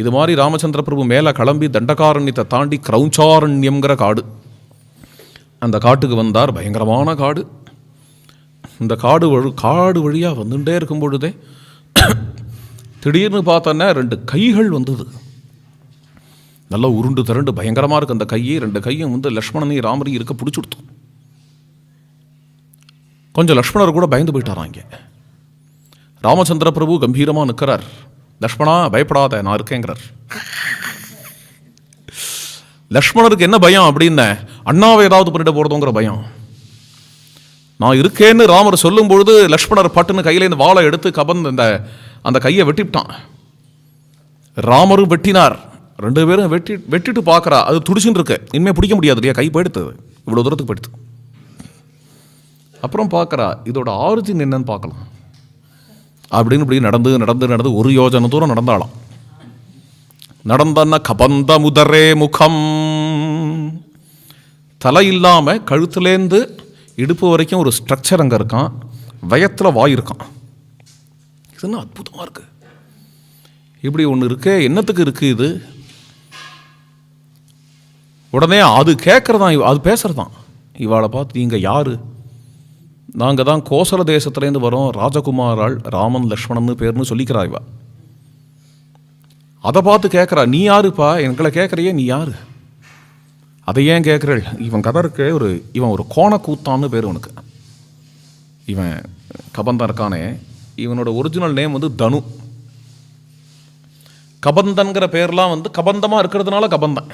இது மாதிரி ராமச்சந்திர பிரபு மேலே கிளம்பி தண்டகாரண்யத்தை தாண்டி கிரௌச்சாரண்யம்ங்கிற காடு, அந்த காட்டுக்கு வந்தார். பயங்கரமான காடு. இந்த காடு வழியாக வந்துட்டே இருக்கும் பொழுதே திடீர்னு பார்த்தோன்னா 2 கைகள் வந்தது. நல்லா உருண்டு திரண்டு பயங்கரமாக இருக்குது அந்த கையை. 2 கையும் வந்து லக்ஷ்மணனையும் ராமரையும் இருக்க பிடிச்சி கொடுத்தோம். கொஞ்சம் லக்ஷ்மணர் கூட பயந்து போயிட்டாராம். இங்கே ராமச்சந்திர பிரபு கம்பீரமாக நிற்கிறார். லக்ஷ்மணா பயப்படாத, நான் இருக்கேங்கிறார். லக்ஷ்மணருக்கு என்ன பயம் அப்படின்ன, அண்ணாவை ஏதாவது பண்ணிட போகிறதுங்கிற பயம். நான் இருக்கேன்னு ராமர் சொல்லும் பொழுது லக்ஷ்மணர் பட்டுன்னு கையில் இந்த வாளை எடுத்து அந்த கையை வெட்டிவிட்டான். ராமரும் வெட்டினார். 2 பேரும் வெட்டிட்டு பார்க்குறா. அது துடிச்சுன்னு இருக்கு. இனிமேல் பிடிக்க முடியாது இல்லையா, கை போயிடுத்து, இவ்வளோ தூரத்துக்கு போயிடுத்து. அப்புறம் பார்க்குறா, இதோட ஆரிஜின் என்னன்னு பார்க்கலாம் அப்படின்னு இப்படி நடந்து 1 யோஜனை தூரம் நடந்தாலாம். நடந்தன்னா கபந்த முதரே முகம், தலை இல்லாமல் கழுத்துலேருந்து இடுப்பு வரைக்கும் ஒரு ஸ்ட்ரக்சர் அங்கே இருக்கான். வயத்தில் வாய் இருக்கான். இதுன்னா அற்புதமாக இருக்குது. இப்படி ஒன்று இருக்கே, என்னத்துக்கு இருக்குது இது? உடனே அது கேட்குறதான், அது பேசுகிறதான். இவாளை பார்த்து, நீங்கள் யார்? நாங்கள் தான் கோசல தேசத்துலேருந்து வரோம், ராஜகுமாரால் ராமன் லக்ஷ்மணன் பேர்னு சொல்லிக்கிறா இவா. அதை பார்த்து கேட்குறா, நீ யாருப்பா? எங்களை கேட்குறியே, நீ யார்? அதை ஏன் கேட்குறள்? இவன் கதை இருக்கு, இவன் ஒரு கோணக்கூத்தான்னு பேர் உனக்கு. இவன் கபந்தன் இருக்கானே, இவனோட ஒரிஜினல் நேம் வந்து தனு. கபந்தன்கிற பேர்லாம் வந்து கபந்தமாக இருக்கிறதுனால கபந்தன்.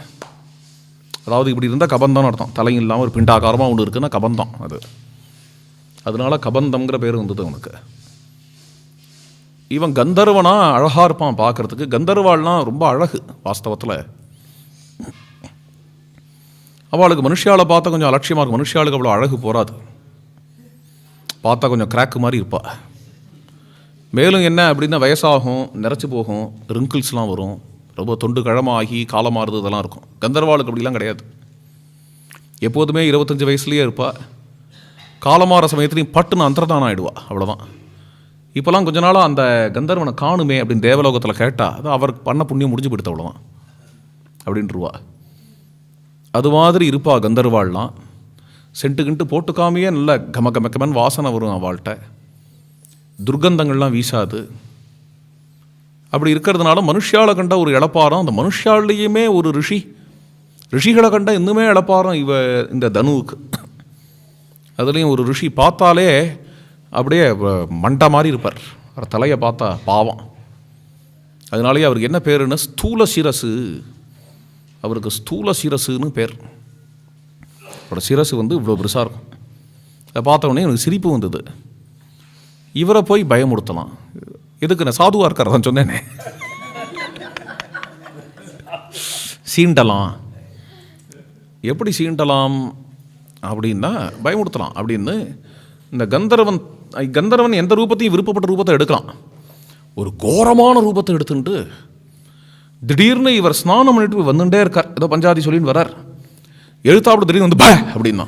அதாவது இப்படி இருந்தால் கபந்தன் அர்த்தம். தலையும் இல்லாமல் ஒரு பிண்டாகாரமாக ஒன்று இருக்குன்னா கபந்தம் அது. அதனால கபந்தம்ங்கிற பேர் வந்தது அவனுக்கு. இவன் கந்தர்வனா அழகாக இருப்பான் பார்க்குறதுக்கு. கந்தர்வாள்லாம் ரொம்ப அழகு வாஸ்தவத்தில். அவளுக்கு மனுஷியாவை பார்த்தா கொஞ்சம் அலட்சியமாக இருக்கும். மனுஷியாளுக்கு அவ்வளோ அழகு போகாது. பார்த்தா கொஞ்சம் கிராக்கு மாதிரி இருப்பாள். மேலும் என்ன அப்படின்னா, வயசாகும், நிறச்சி போகும், ரிங்கிள்ஸ்லாம் வரும், ரொம்ப தொண்டு கழமாகி காலமாறுது, இதெல்லாம் இருக்கும். கந்தர்வாளுக்கு அப்படிலாம் கிடையாது. எப்போதுமே 25 வயசுலேயே இருப்பாள். காலமாற சமயத்துலையும் பட்டுன்னு அந்தர்தானம் ஆகிடுவா, அவ்வளோதான். இப்போலாம் கொஞ்ச நாளாக அந்த கந்தர்வனை காணுமே அப்படின்னு தேவலோகத்தில் கேட்டால், அது அவருக்கு பண்ண புண்ணியம் முடிஞ்சு போயிடுது, அவ்வளோதான் அப்படின்ட்டுருவா. அது மாதிரி இருப்பா கந்தர்வாள்லாம். சென்ட்டு போட்டுக்காமையே நல்ல கமன் வாசனை வரும் அவள்கிட்ட. துர்கந்தங்கள்லாம் வீசாது. அப்படி இருக்கிறதுனால மனுஷியாவை கண்ட ஒரு இளப்பாரம், அந்த மனுஷாலையுமே ஒரு ரிஷிகளை கண்ட இன்னுமே இளப்பாரம் இந்த தனுவுக்கு. அதுலேயும் ஒரு ரிஷி பார்த்தாலே அப்படியே மண்டை மாதிரி இருப்பார். அவர் தலையை பார்த்தா பாவம். அதனாலேயே அவருக்கு என்ன பேருன்னா ஸ்தூல சிரசு. அவருக்கு ஸ்தூல சிரசுன்னு பேர். அவரோட சிரசு வந்து இவ்வளோ பெருசாக இருக்கும். அதை பார்த்த உடனே எனக்கு சிரிப்பு வந்தது. இவரை போய் பயமுறுத்தலாம். எதுக்கு? நான் சாதுவாக இருக்கார் தான் சொன்னேனே. சீண்டலாம். எப்படி சீண்டலாம் அப்படின்னா, பயமுறுத்தலாம் அப்படின்னு. இந்த கந்தர்வன் எந்த ரூபத்தையும் விருப்பப்பட்ட ரூபத்தை எடுக்கலாம். ஒரு கோரமான ரூபத்தை எடுத்துட்டு திடீர்னு இவர் ஸ்நானம் பண்ணிட்டு வந்துட்டே இருக்கார். ஏதோ பஞ்சாதி சொல்லின்னு வரார். எழுத்தாப்புல திடீர்னு வந்து ப அப்படின்னா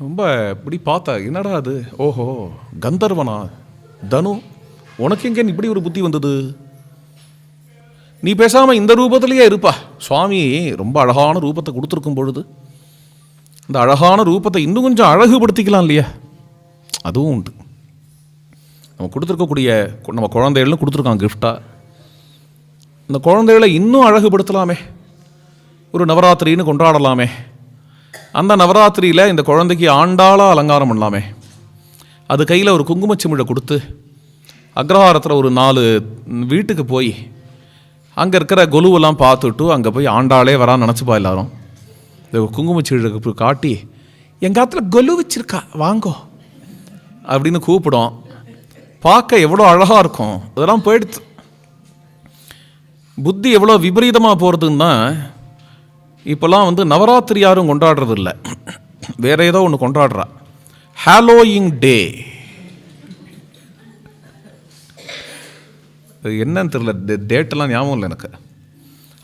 ரொம்ப இப்படி பார்த்தா, என்னடா அது? ஓஹோ, கந்தர்வனா தனு, உனக்கு எங்கே இப்படி ஒரு புத்தி வந்தது? நீ பேசாமல் இந்த ரூபத்திலேயே இருப்பா. சுவாமி ரொம்ப அழகான ரூபத்தை கொடுத்துருக்கும் பொழுது இந்த அழகான ரூபத்தை இன்னும் கொஞ்சம் அழகுபடுத்திக்கலாம் இல்லையா? அதுவும் உண்டு. நம்ம கொடுத்துருக்கக்கூடிய நம்ம குழந்தைகள்னு கொடுத்துருக்காங்க கிஃப்டாக. இந்த குழந்தைகளை இன்னும் அழகுபடுத்தலாமே. ஒரு நவராத்திரின்னு கொண்டாடலாமே. அந்த நவராத்திரியில் இந்த குழந்தைக்கு ஆண்டாளாக அலங்காரம் பண்ணலாமே. அது கையில் ஒரு குங்குமச்சிமிழை கொடுத்து அக்ரஹாரத்தில் ஒரு 4 வீட்டுக்கு போய் அங்கே இருக்கிற கொலுவெல்லாம் பார்த்துட்டு அங்கே போய் ஆண்டாளே வரான்னு நினச்சிப்பா எல்லாரும். இந்த குங்குமச்சிமிழை காட்டி, எங்கள் காலத்துல கொலு வச்சிருக்கா வாங்கோ அப்படின்னு கூப்பிடும். பார்க்க எவ்வளோ அழகாக இருக்கும். அதெல்லாம் போயிடுத்து. புத்தி எவ்வளோ விபரீதமாக போகிறதுன்னா, இப்போல்லாம் வந்து நவராத்திரி யாரும் கொண்டாடுறது இல்லை, வேற ஏதோ ஒன்று கொண்டாடுறா. ஹாலோயிங் டே. என்னன்னு தெரியல, டேட்டெல்லாம் ஞாபகம் இல்லை எனக்கு.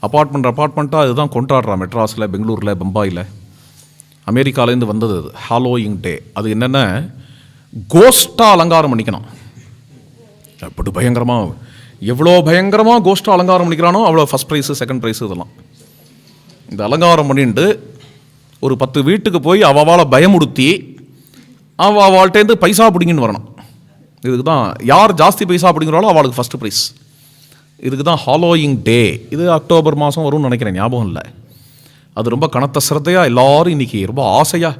அப்பார்ட்மெண்ட்டாக அதுதான் கொண்டாடுறா. மெட்ராஸில், பெங்களூரில், பம்பாயில், அமெரிக்காலேருந்து வந்தது அது ஹாலோயிங் டே. அது என்னென்ன, கோஸ்ட்டாக அலங்காரம் பண்ணிக்கணும். அப்படி பயங்கரமாக எவ்வளோ பயங்கரமாக கோஷ்டம் அலங்காரம் பண்ணிக்கிறானோ அவ்வளோ ஃபஸ்ட் ப்ரைஸு செகண்ட் ப்ரைஸு இதெல்லாம். இந்த அலங்காரம் பண்ணிட்டு ஒரு 10 வீட்டுக்கு போய் அவளை பயமுடுத்தி அவள்கிட்டேருந்து பைசா பிடிங்கன்னு வரணும். இதுக்கு தான் யார் ஜாஸ்தி பைசா பிடிங்கிறாலோ அவளுக்கு ஃபஸ்ட்டு ப்ரைஸ். இதுக்கு தான் ஹாலோயிங் டே. இது அக்டோபர் மாதம் வரும்னு நினைக்கிறேன், ஞாபகம் இல்லை. அது ரொம்ப கனத்த சிரத்தையாக எல்லோரும் இன்றைக்கி ரொம்ப ஆசையாக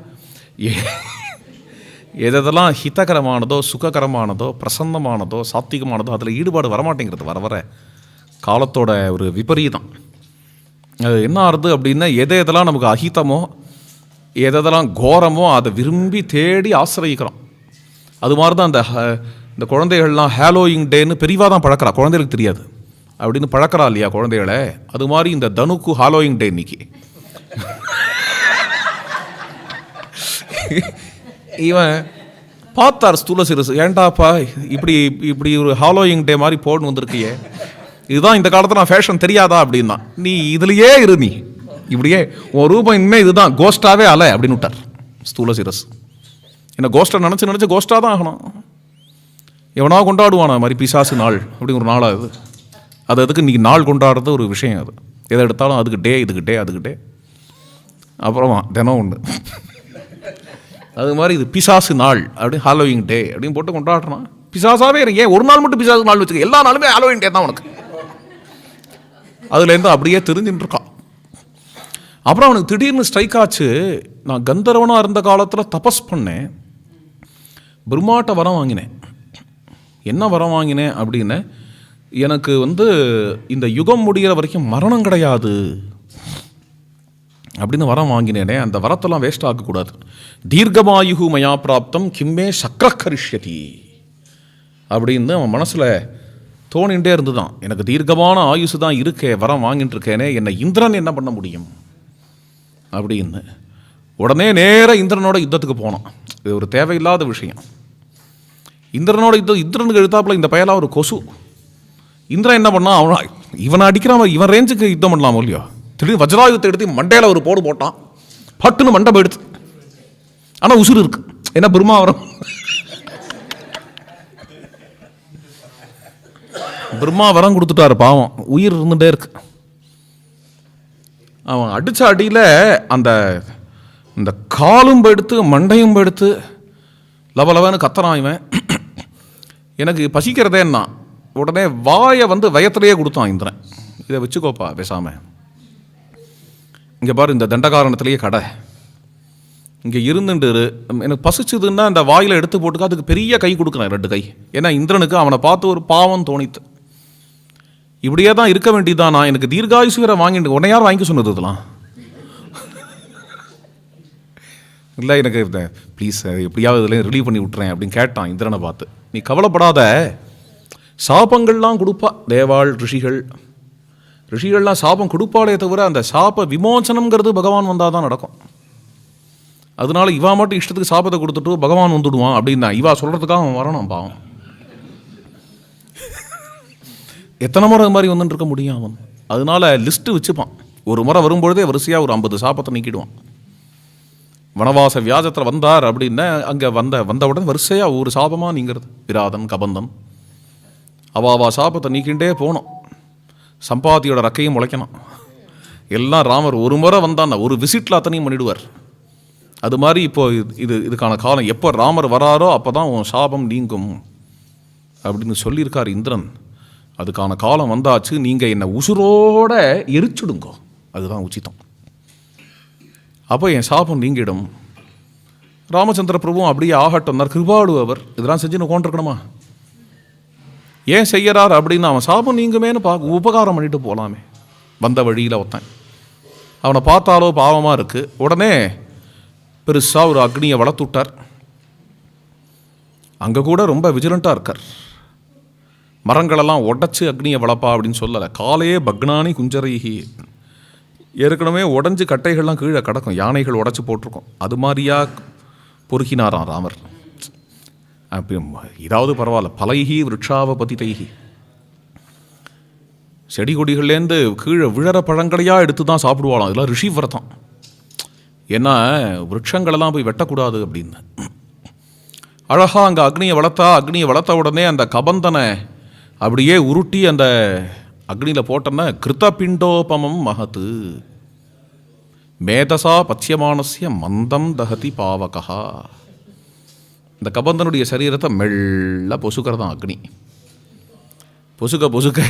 எதெல்லாம் ஹிதகரமானதோ சுககரமானதோ பிரசன்னமானதோ சாத்விகமானதோ அதில் ஈடுபாடு வரமாட்டேங்கிறது. வர வர காலத்தோட ஒரு விபரீதம். அது என்ன ஆகுது அப்படின்னா, எதெல்லாம் நமக்கு அஹிதமோ எதெல்லாம் கோரமோ அதை விரும்பி தேடி ஆசிரியிக்கிறோம். அது மாதிரி தான் இந்த குழந்தைகள்லாம் ஹாலோயிங் டேன்னு பெரியவா தான் பழக்கிறா, குழந்தைகளுக்கு தெரியாது அப்படின்னு பழக்கிறா இல்லையா குழந்தைகளை. அது மாதிரி இந்த தனுக்கு ஹாலோயிங் டே இன்னைக்கு. இவன் பார்த்தார் ஸ்தூல சிறுசு, ஏண்டாப்பா இப்படி இப்படி ஒரு ஹாலோயிங் டே மாதிரி போன்னு வந்திருக்கியே, இதுதான் இந்த காலத்தில் நான் ஃபேஷன் தெரியாதா அப்படின்னா, நீ இதுலையே இரு, நீ இப்படியே உன் ரூபம் இனிமேல் இதுதான், கோஸ்டாவே அலை அப்படின்னு விட்டார் ஸ்தூல சிரஸ். என்ன கோஸ்டை நினச்சி கோஸ்டாக தான் ஆகணும். எவனா கொண்டாடுவானா மாதிரி பிசாசு நாள் அப்படி ஒரு நாளாக அது அதுக்கு இன்றைக்கி நாள் கொண்டாடுறது ஒரு விஷயம். அது எதை எடுத்தாலும் அதுக்கு டே, இதுக்கு டே, அதுக்கு டே, அப்புறமா தினம் ஒன்று. அது மாதிரி இது பிசாசு நாள் அப்படின்னு ஹாலோவிங் டே அப்படின்னு போட்டு கொண்டாடுறான். பிசாசாவே இருக்கு, ஏன் ஒரு நாள் மட்டும் பிசாசு நாள் வச்சுக்க, எல்லா நாளுமே ஹாலோவிங் டே தான் உனக்கு. அதுலேருந்து அப்படியே தெரிஞ்சுட்டு இருக்கான். அப்புறம் அவனுக்கு திடீர்னு ஸ்ட்ரைக் ஆச்சு, நான் கந்தர்வனாக இருந்த காலத்தில் தபஸ் பண்ணேன், பிரம்மாட்ட வரம் வாங்கினேன். என்ன வரம் வாங்கினேன் அப்படின்னு, எனக்கு இந்த யுகம் முடிகிற வரைக்கும் மரணம் கிடையாது அப்படின்னு வரம் வாங்கினேனே, அந்த வரத்தெல்லாம் வேஸ்ட் ஆகக்கூடாது. தீர்க்கமாயுகு மயா பிராப்தம் கிம்மே சக்கரக்கரிஷ்யதி அப்படின்னு அவன் மனசில் தோணிகிட்டே இருந்துதான். எனக்கு தீர்க்கமான ஆயுசு தான் இருக்கே, வரம் வாங்கிட்டு இருக்கேனே, என்னை இந்திரன் என்ன பண்ண முடியும் அப்படின்னு உடனே நேராக இந்திரனோட யுத்தத்துக்கு போனான். இது ஒரு தேவையில்லாத விஷயம். இந்திரனோட இந்திரனுக்கு எழுத்தாப்புல இந்த பயலாக ஒரு கொசு. இந்திரன் என்ன பண்ணான், இவனை அடிக்கிறான், இவன் ரேஞ்சுக்கு யுத்தம் பண்ணலாமோ இல்லையோ. திடீர்னு வஜ்ராயுதத்தை எடுத்து மண்டையில் ஒரு போடு போட்டான், பட்டுன்னு மண்டை போயிடுது. ஆனால் உசுறு இருக்கு, என்ன பிரம்மா வரும். பிரம்மா வரம் கொடுத்துட்டாரு, பாவம் உயிர் இருந்துகிட்டே இருக்கு. அவன் அடித்த அடியில் அந்த காலும் எடுத்து மண்டையும் எடுத்து லவலவன்னு கத்துறான். இவன் எனக்கு பசிக்கிறதேன்னா உடனே வாயை வயத்திலேயே கொடுத்தான் இந்திரன். இதை வச்சுக்கோப்பா பேசாமல், இங்கே பாரு இந்த தண்டகாரணத்திலேயே கடை, இங்கே இருந்துட்டு எனக்கு பசிச்சதுன்னா அந்த வாயில் எடுத்து போட்டுக்க. அதுக்கு பெரிய கை கொடுக்குறேன், 2 கை. ஏன்னா இந்திரனுக்கு அவனை பார்த்து ஒரு பாவம் தோணித்து. இப்படியே தான் இருக்க வேண்டியதான். நான் எனக்கு தீர்காயுசுவரை வாங்கிட்டு உடனே யார் வாங்கி சொன்னது இதெல்லாம் இல்லை, எனக்கு ப்ளீஸ் எப்படியாவது இதில் ரிலீவ் பண்ணி விட்டுறேன் அப்படின்னு கேட்டான் இந்திரனை பார்த்து. நீ கவலைப்படாத, சாபங்கள்லாம் கொடுப்பா தேவாள் ரிஷிகள்லாம் சாபம் கொடுப்பாளே தவிர அந்த சாப விமோசனம்ங்கிறது பகவான் வந்தால் தான் நடக்கும். அதனால இவா மட்டும் இஷ்டத்துக்கு சாபத்தை கொடுத்துட்டு பகவான் வந்துடுவான் அப்படின்னா இவா சொல்கிறதுக்காக அவன் வரணும். பாவம் எத்தனை முறை அது மாதிரி வந்துட்டு இருக்க முடியும் அவன். அதனால லிஸ்ட்டு வச்சுப்பான். ஒரு முறை வரும்பொழுதே வரிசையாக ஒரு 50 சாபத்தை நீக்கிடுவான். வனவாச வியாஜத்தில் வந்தார் அப்படின்னா அங்கே வந்தவுடன் வரிசையாக ஒரு சாபமாக நீங்கிறது. விராதன், கபந்தன், அவாவா சாபத்தை நீக்கிண்டே போனோம். சம்பாதியோட ரக்கையும் முளைக்கணும். எல்லாம் ராமர் ஒரு முறை வந்தான்னா ஒரு விசிட்டில் அத்தனையும் பண்ணிடுவார். அது மாதிரி இப்போ இதுக்கான காலம் எப்போ ராமர் வராரோ அப்போ தான் உன் சாபம் நீங்கும் அப்படின்னு சொல்லியிருக்கார் இந்திரன். அதுக்கான காலம் வந்தாச்சு, நீங்கள் என்னை உசுரோட எரிச்சுடுங்கோ, அதுதான் உச்சிதம். அப்போ என் சாபம் நீங்கிடும். ராமச்சந்திர பிரபுவும் அப்படியே ஆகட்டும், கிருபாடு அவர் இதெல்லாம் செஞ்சு உட்காந்துருக்கணுமா? ஏன் செய்யறார் அப்படின்னு அவன் சாபம் நீங்குமேனு உபகாரம் பண்ணிட்டு போகலாமே. வந்த வழியில் ஒருத்தன் அவனை பார்த்தாலோ பாவமாக இருக்குது. உடனே பெருசாக ஒரு அக்னியை வளர்த்து விட்டார். அங்கே கூட ரொம்ப விஜிலண்ட்டாக இருக்கார். மரங்களெல்லாம் உடச்சி அக்னியை வளர்ப்பா அப்படின்னு சொல்லலை. காலையே பக்னானி குஞ்சரைகி, ஏற்கனவே உடஞ்சி கட்டைகள்லாம் கீழே கிடக்கும், யானைகள் உடச்சி போட்டிருக்கோம். அது மாதிரியா பொறுக்கினாராம் ராமர். இதாவது பரவாயில்ல, பலைகி விருட்சாவ பதிதைகி, செடி கொடிகள்லேருந்து கீழே விழற பழங்களையாக எடுத்து தான் சாப்பிடுவாளாம். இதெல்லாம் ரிஷி விரதம். ஏன்னா விருட்சங்களெல்லாம் போய் வெட்டக்கூடாது அப்படின்னு. அழகாக அங்கே அக்னியை வளர்த்த உடனே அந்த கபந்தனை அப்படியே உருட்டி அந்த அக்னியில் போட்டோன்னா கிருத்தபிண்டோபமம் மகத்து மேதசா பச்சியமானசிய மந்தம் தகதி பாவகா. இந்த கபந்தனுடைய சரீரத்தை மெல்ல பொசுக்கிறதான் அக்னி. பொசுக்க பொசுக்க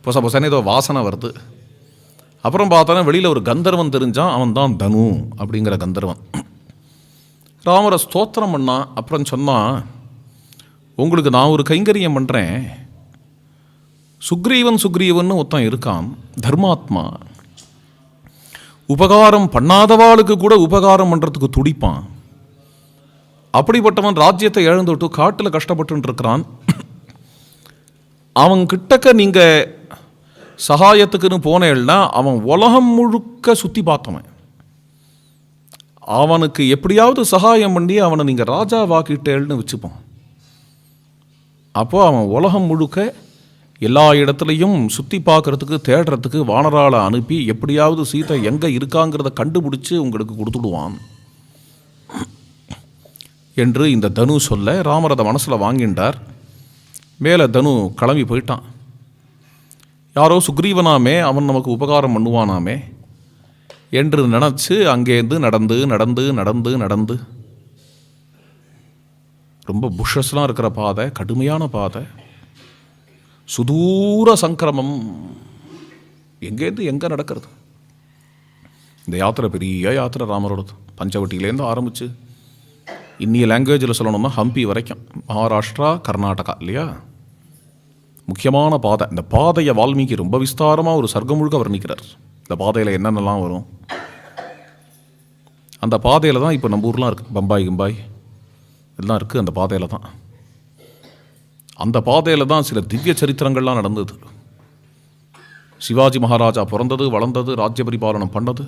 பொச பொசன்னு ஏதோ வாசனை வருது. அப்புறம் பார்த்தோன்னா வெளியில் ஒரு கந்தர்வன் தெரிஞ்சான். அவன் தான் தனு அப்படிங்கிற கந்தர்வன். ராமரை ஸ்தோத்திரம் பண்ணான். அப்புறம் சொன்னான், உங்களுக்கு நான் ஒரு கைங்கரியம் பண்ணுறேன். சுக்ரீவன் ஒருத்தன் இருக்கான், தர்மாத்மா. உபகாரம் பண்ணாதவாளுக்கு கூட உபகாரம் பண்ணுறதுக்கு துடிப்பான். அப்படிப்பட்டவன் ராஜ்யத்தை இழந்து விட்டு காட்டில் கஷ்டப்பட்டு இருக்கிறான். அவன் கிட்டக்க நீங்கள் சகாயத்துக்குன்னு போனேன்னா அவன் உலகம் முழுக்க சுற்றி பார்த்தவன். அவனுக்கு எப்படியாவது சகாயம் பண்ணி அவனை நீங்கள் ராஜா வாக்கிட்டேன்னு வச்சுப்பான். அப்போது அவன் உலகம் முழுக்க எல்லா இடத்துலையும் சுற்றி பார்க்குறதுக்கு தேடுறதுக்கு வானராளை அனுப்பி எப்படியாவது சீதை எங்கே இருக்காங்கிறத கண்டுபிடிச்சி உங்களுக்கு கொடுத்துடுவான் என்று இந்த தனு சொல்ல ராமர் அதை மனசில் வாங்கின்றார். மேலே தனு கிளம்பி போயிட்டான். யாரோ சுக்ரீவனாமே, அவன் நமக்கு உபகாரம் பண்ணுவானாமே என்று நினச்சி அங்கேருந்து நடந்து நடந்து நடந்து நடந்து ரொம்ப புஷஸ்லாம் இருக்கிற பாதை, கடுமையான பாதை, சுதூர சங்கிரமம். எங்கேருந்து எங்கே நடக்கிறது இந்த யாத்திரை? பெரிய யாத்திரை ராமரோடது. பஞ்சவட்டியிலேருந்து ஆரம்பித்து இன்னிய லாங்குவேஜில் சொல்லணும்னா ஹம்பி வரைக்கும், மகாராஷ்டிரா கர்நாடகா இல்லையா, முக்கியமான பாதை. இந்த பாதையை வால்மீகி ரொம்ப விஸ்தாரமாக ஒரு சர்க்கம் முழுக்க வர்ணிக்கிறார். இந்த பாதையில் என்னென்னலாம் வரும். அந்த பாதையில் தான் இப்போ நம்ம ஊர்லாம் இருக்குது, பம்பாய் கிம்பாய் எல்லாம் இருக்குது. அந்த பாதையில் தான் அந்த பாதையில் தான் சில திவ்ய சரித்திரங்கள்லாம் நடந்தது. சிவாஜி மகாராஜா பிறந்தது, வளர்ந்தது, ராஜ்ய பரிபாலனம் பண்ணது,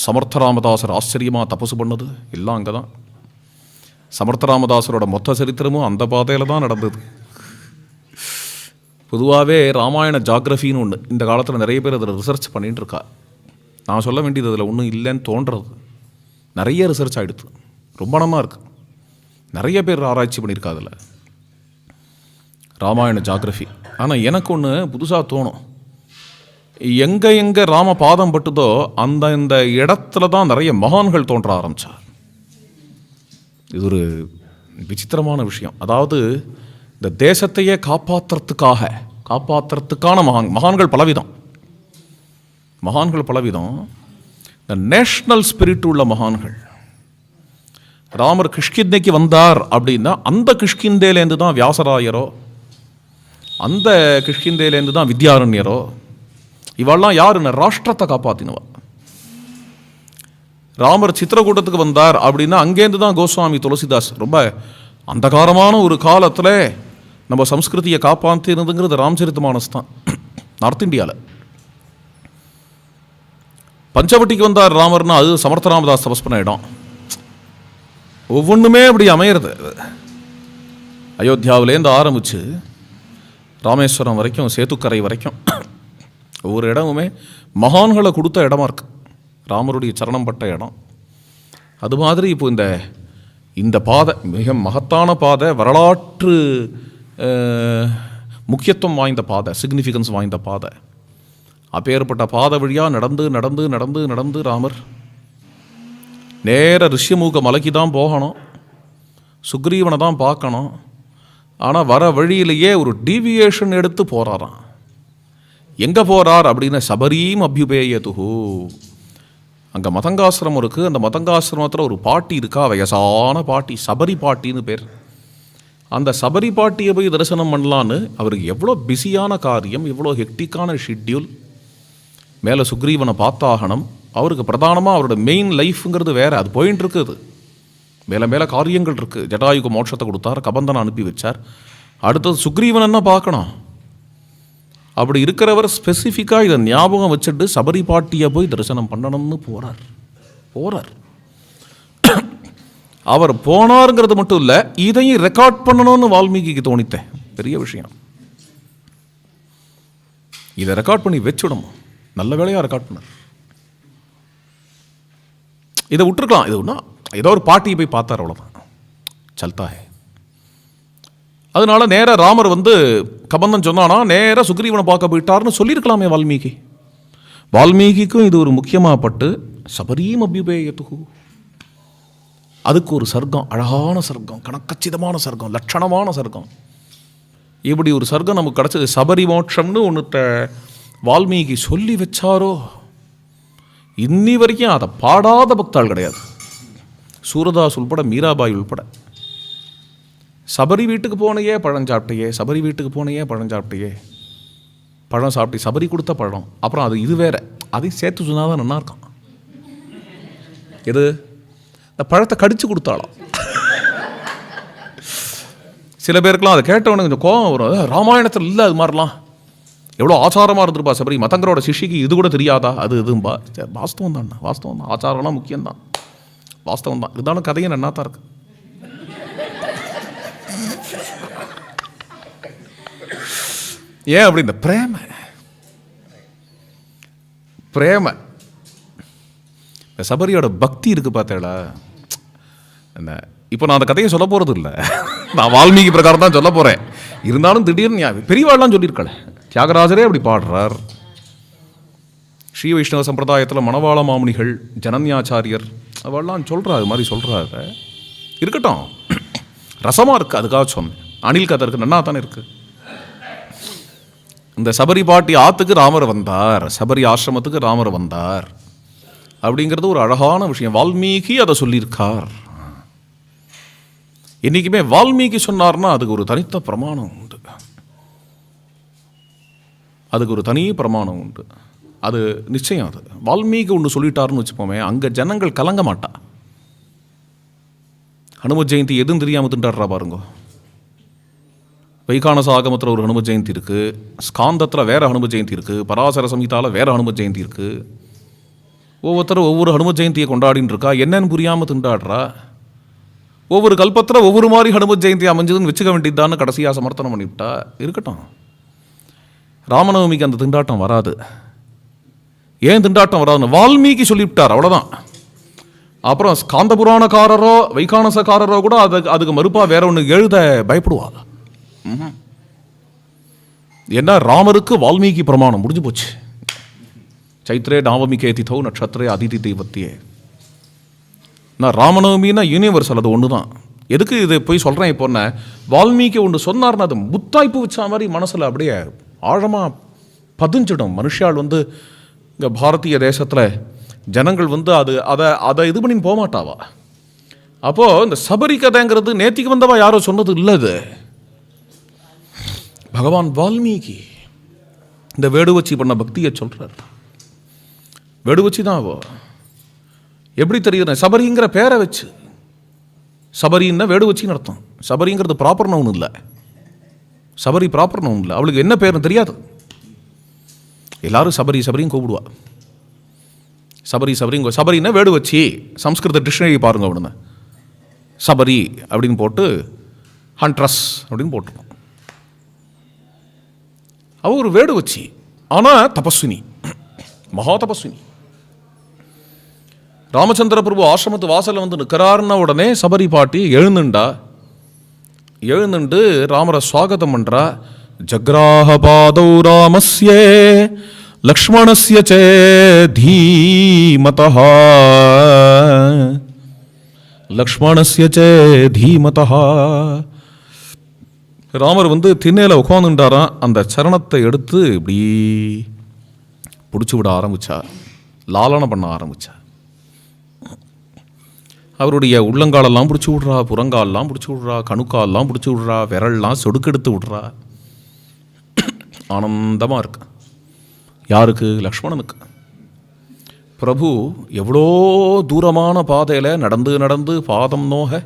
சமர்த்தராமதாசர் ஆச்சரியமாக தபசு பண்ணது எல்லாம் அங்கே தான். சமர்த்தராமதாசரோட மொத்த சரித்திரமும் அந்த பாதையில் தான் நடந்தது. பொதுவாகவே ராமாயண ஜாகிரஃபின்னு ஒன்று இந்த காலத்தில் நிறைய பேர் அதில் ரிசர்ச் பண்ணிகிட்டு இருக்கா. நான் சொல்ல வேண்டியது அதில் ஒன்றும் இல்லைன்னு தோன்றது. நிறைய ரிசர்ச் ஆகிடுது, ரொம்ப நமாக இருக்குது. நிறைய பேர் ஆராய்ச்சி பண்ணியிருக்கா அதில் ராமாயண ஜாகிரஃபி. ஆனால் எனக்கு ஒன்று புதுசாக தோணும், எங்கே ராம பாதம் பட்டுதோ இந்த இடத்துல தான் நிறைய மகான்கள் தோன்ற ஆரம்பித்தார். இது ஒரு விசித்திரமான விஷயம். அதாவது இந்த தேசத்தையே காப்பாற்றுறதுக்கான மகான்கள் பலவிதம். இந்த நேஷ்னல் ஸ்பிரிட் உள்ள மகான்கள். ராமர் கிஷ்கிந்தைக்கு வந்தார் அப்படின்னா அந்த கிஷ்கிந்தேலேருந்து தான் வியாசராயரோ, அந்த கிஷ்கிந்தேலேருந்து தான் வித்யாரண்யரோ, இவெல்லாம் யாருன்னு ராஷ்டிரத்தை காப்பாற்றினவா. ராமர் சித்திரக்கூட்டத்துக்கு வந்தார் அப்படின்னா அங்கேருந்து தான் கோஸ்வாமி துளசிதாஸ். ரொம்ப அந்தகாரமான ஒரு காலத்தில் நம்ம சம்ஸ்கிருதியை காப்பாற்றினதுங்கிறது ராம்சரித்தமானஸ் தான். நார்த் இந்தியாவில் பஞ்சவட்டிக்கு வந்தார் ராமர்னா அது சமர்த்தராமதாஸ் தபஸ் பண்ண இடம். ஒவ்வொன்றுமே அப்படி அமையிறது. அயோத்தியாவிலேருந்து ஆரம்பித்து ராமேஸ்வரம் வரைக்கும், சேத்துக்கரை வரைக்கும் ஒவ்வொரு இடமுமே மகான்களை கொடுத்த இடமா இருக்கு, ராமருடைய சரணம் பட்ட இடம். அது மாதிரி இப்போ இந்த பாதை மிக மகத்தான பாதை, வரலாற்று முக்கியத்துவம் வாய்ந்த பாதை, சிக்னிஃபிகன்ஸ் வாய்ந்த பாதை. அப்பேற்பட்ட பாதை வழியாக நடந்து நடந்து நடந்து நடந்து ராமர் நேர ரிஷ்யமூக மலைக்கு தான் போகணும், சுக்ரீவனை தான் பார்க்கணும். ஆனால் வர வழியிலேயே ஒரு டீவியேஷன் எடுத்து போகிறாராம். எங்கே போகிறார் அப்படின்னா சபரீம் அபியுபேயதுஹு. அங்கே மதங்காசிரமம் இருக்குது. அந்த மதங்காசிரமத்தில் ஒரு பாட்டி இருக்கா, வயசான பாட்டி, சபரி பாட்டின்னு பேர். அந்த சபரி பாட்டியை போய் தரிசனம் பண்ணலான்னு அவருக்கு எவ்வளோ பிஸியான காரியம், எவ்வளோ ஹெக்டிக்கான ஷெட்யூல். மேலே சுக்ரீவனை பார்த்தாகணும். அவருக்கு பிரதானமாக அவரோட மெயின் லைஃப்ங்கிறது வேறு, அது போயின்னு இருக்குது. மேலே மேலே காரியங்கள் இருக்குது. ஜடாயுக்கு மோட்சத்தை கொடுத்தார், கபந்தனை அனுப்பி வச்சார். அடுத்தது சுக்ரீவன் என்ன பார்க்கணும். அப்படி இருக்கிறவர் ஸ்பெசிஃபிக்காக இதை ஞாபகம் வச்சுட்டு சபரி பாட்டியை போய் தரிசனம் பண்ணணும்னு போகிறார். அவர் போனாருங்கிறது மட்டும் இல்லை, இதையும் ரெக்கார்ட் பண்ணணும்னு வால்மீகிக்கு தோணித்தேன். பெரிய விஷயம். இதை ரெக்கார்ட் பண்ணி வச்சுடணும். நல்ல வேலையாக ரெக்கார்ட் பண்ணார். இதை விட்டுருக்கலாம். இது ஒன்றா ஏதோ ஒரு பாட்டியை போய் பார்த்தார், அவ்வளோதான். சல்தா ஹே. அதனால நேராக ராமர் வந்து கபந்தன் சொன்னானா நேராக சுக்ரீவனை பார்க்க போயிட்டார்னு சொல்லியிருக்கலாமே வால்மீகி. வால்மீகிக்கும் இது ஒரு முக்கியமாக பட்டு சபரீம் அபியுபேயத்து, அதுக்கு ஒரு சர்க்கம், அழகான சர்க்கம், கணக்கச்சிதமான சர்க்கம், லட்சணமான சர்க்கம். இப்படி ஒரு சர்க்கம் நமக்கு கிடச்சது. சபரி மோட்சம்னு ஒன்றுத்த வால்மீகி சொல்லி வச்சாரோ, இன்னி வரைக்கும் அதை பாடாத பக்தாள் கிடையாது. சூரதாஸ் உள்பட, மீராபாய் உள்பட. சபரி வீட்டுக்கு போனையே பழம் சாப்பிட்டையே, சபரி வீட்டுக்கு போனையே பழம் சாப்பிட்டையே, பழம் சாப்பிட்டு சபரி கொடுத்த பழம், அப்புறம் அது இது வேற, அதையும் சேர்த்து சொன்னால் தான் நல்லா இருக்கும். எது? இந்த பழத்தை கடிச்சு கொடுத்தாலும். சில பேருக்குலாம் அதை கேட்டவனுக்கு கொஞ்சம் கோபம் வரும். ராமாயணத்தில் இல்லை அது மாதிரிலாம், எவ்வளோ ஆச்சாரமாக இருந்திருப்பா சபரி, மதங்களோட சிஷிக்கு இது கூட தெரியாதா, அது இதும்பா. வாஸ்தவம் தான், வாஸ்தவம் தான், ஆச்சாரம்லாம் முக்கியம்தான், வாஸ்தவம் தான். இருந்தாலும் கதையும் நல்லா தான் இருக்கு. ஏன் அப்படி? இந்த பிரேம பிரேம சபரியோட பக்தி இருக்கு பார்த்தேடா. என்ன இப்போ நான் அந்த கதையை சொல்ல போகிறது இல்லை, நான் வால்மீகி பிரகாரம் தான் சொல்ல போகிறேன். இருந்தாலும் திடீர்னு பெரியவாள்லாம் சொல்லியிருக்கல, தியாகராஜரே அப்படி பாடுறார். ஸ்ரீ வைஷ்ணவ சம்பிரதாயத்தில் மணவாள மாமுனிகள், ஜனன்யாச்சாரியர் அவெல்லாம் சொல்கிறா, அது மாதிரி சொல்கிறாரு. இருக்கட்டும், ரசமாக இருக்குது, அதுக்காக சொன்னேன். அணில் கதை இருக்குது, நன்னா தானே இருக்குது. இந்த சபரி பாட்டி ஆற்றுக்கு ராமர் வந்தார், சபரி ஆசிரமத்துக்கு ராமர் வந்தார் அப்படிங்கிறது ஒரு அழகான விஷயம். வால்மீகி அதை சொல்லியிருக்கார். என்றைக்குமே வால்மீகி சொன்னார்னா அதுக்கு ஒரு தனித்த பிரமாணம் உண்டு, அதுக்கு ஒரு தனி பிரமாணம் உண்டு, அது நிச்சயம். அது வால்மீகி ஒன்று சொல்லிட்டாருன்னு வச்சுப்போமே, அங்கே ஜனங்கள் கலங்க மாட்டா. ஹனும ஜெயந்தி எதுவும் தெரியாமல் திண்டாடுறா பாருங்க. வைகானச ஆகமத்தில் ஒரு ஹனும ஜெயந்தி இருக்குது, ஸ்காந்தத்தில் வேறு ஹனும ஜெயந்தி இருக்குது, பராசர சம்ஹிதாவில் வேறு ஹனும ஜெயந்தி இருக்குது. ஒவ்வொருத்தரும் ஒவ்வொரு ஹனும ஜெயந்தியை கொண்டாடின்னு இருக்கா, என்னன்னு புரியாமல் திண்டாடுறா. ஒவ்வொரு கல்பத்தில் ஒவ்வொரு மாதிரி ஹனும ஜெயந்தி அமைஞ்சதுன்னு வச்சுக்க வேண்டியதுதான்னு கடைசியாக சமர்த்தனம் பண்ணிவிட்டா. இருக்கட்டும், ராமநவமிக்கு அந்த திண்டாட்டம் வராது. ஏன் திண்டாட்டம் வராதுன்னு வால்மீகி சொல்லிவிட்டார், அவ்வளோதான். அப்புறம் ஸ்காந்த புராணக்காரரோ வைகானசக்காரரோ கூட அதுக்கு மறுப்பாக வேற ஒன்று எழுத பயப்படுவாங்க. என்ன, ராமருக்கு வால்மீகி பிரமாணம் முடிஞ்சு போச்சு. சைத்ரே நவமிகே திதோ நட்சத்திரே அதிதி தெய்வத்தியே. நான் ராமநவமின்னா யூனிவர்சல், அது ஒன்று தான். எதுக்கு இதை போய் சொல்கிறேன் இப்போன்னா, வால்மீகி ஒன்று சொன்னார்னா அது முத்தாய்ப்பு வச்சா மாதிரி மனசில் அப்படியே ஆழமாக பதிஞ்சிடும். மனுஷால் வந்து இங்கே பாரதிய தேசத்தில் ஜனங்கள் வந்து அதை இது பண்ணி போக மாட்டாவா. அப்போது இந்த சபரி கதைங்கிறது நேத்திக்கு வந்தவா யாரோ சொன்னது இல்லை, இது பகவான் வால்மீகி இந்த வேடுவச்சி பண்ண பக்தியை சொல்கிறார். வேடுவச்சி தான் அவோ. எப்படி தெரியுது? சபரிங்கிற பேரை வச்சு, சபரின்னா வேடுவச்சின்னு அர்த்தம். சபரிங்கிறது ப்ராப்பர் நவுன் இல்லை, சபரி ப்ராப்பர் நவுன் இல்லை. அவளுக்கு என்ன பேர்னு தெரியாது, எல்லாரும் சபரி சபரியும் கூப்பிடுவா. சபரி சபரிங்க, சபரின்னா வேடுவச்சி. சம்ஸ்கிருத டிக்ஷனரி பாருங்க, அவனு சபரி அப்படின்னு போட்டு ஹண்ட்ரஸ் அப்படின்னு போட்டுருக்கோம். அவ ஒரு வேடுவச்சி, ஆனால் தபஸ்வினி, மகா தபஸ்வினி. ராமச்சந்திர பிரபு ஆசிரமத்து வாசலில் வந்து நிற்கிறாருன்னா உடனே சபரி பாட்டி எழுந்துண்டு ராமரை சுவாகதம் பண்றா. ஜக்ராஹ பாதௌ ராமஸ்ய லக்ஷ்மணஸ்ய ச தீமதஹ லக்ஷ்மணஸ்ய ச தீமதஹ. ராமர் வந்து திண்ணையில் உட்காந்துட்டாராம். அந்த சரணத்தை எடுத்து இப்படி பிடிச்சி விட ஆரம்பிச்சா, லாலனை பண்ண ஆரம்பிச்சா. அவருடைய உள்ளங்காலெல்லாம் பிடிச்சி விட்றா, புறங்காலெல்லாம் பிடிச்சி விட்றா, கணுக்காலெல்லாம் பிடிச்சி விட்றா, விரல்லாம் சொடுக்கெடுத்து விட்றா. ஆனந்தமாக இருக்கு. யாருக்கு? லக்ஷ்மணனுக்கு. பிரபு எவ்வளோ தூரமான பாதையில் நடந்து பாதம் நோக